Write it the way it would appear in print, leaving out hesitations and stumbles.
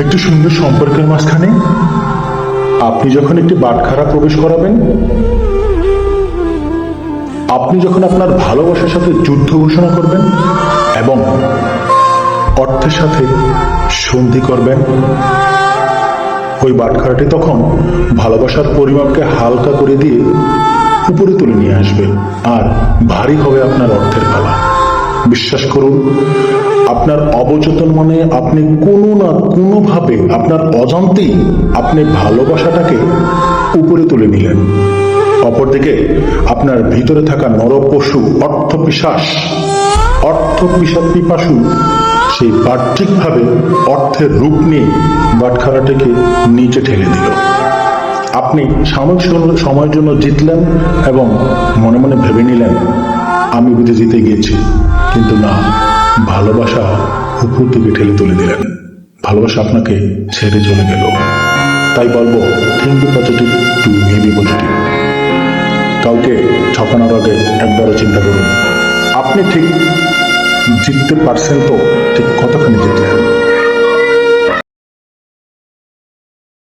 একটি সুন্দর সম্পর্কের মাঝখানে আপনি যখন একটি বাটখারা প্রবেশ করাবেন, আপনি যখন আপনার ভালোবাসার সাথে যুদ্ধ ঘোষণা করবেন এবং অর্থের সাথে সন্ধি করবেন, ওই বাটখারাটি তখন ভালোবাসার পরিমাপকে হালকা করে দিয়ে উপরে তুলে নিয়ে আসবে, আর ভারী হবে আপনার অর্থের পালা। বিশ্বাস করুন, আপনার অবচেতন মনে আপনি কোনো না কোনোভাবে আপনার অজান্তেই আপনি ভালোবাসাটাকে উপরে তুলে নিলেন। অপরদিকে আপনার ভিতরে থাকা নরপশু অর্থ পিপাসু সেই বাহ্যিকভাবে অর্থের রূপ নিয়ে বাটখারাটিকে নিচে ঠেলে দিল। আপনি সাময়িক সময়ের জন্য জিতলেন এবং মনে মনে ভেবে নিলেন, আমি বুঝে জিতে গিয়েছি। কিন্তু না, ভালোবাসা উপর দিকে ঠেলে তুলে দিলেন, ভালোবাসা আপনাকে ছেড়ে চলে গেল। তাই বলবো, think be positive to be positive. কাউকে ঠকানোর আগে একবারও চিন্তা করুন, আপনি ঠিক জিততে পারছেন তো ঠিক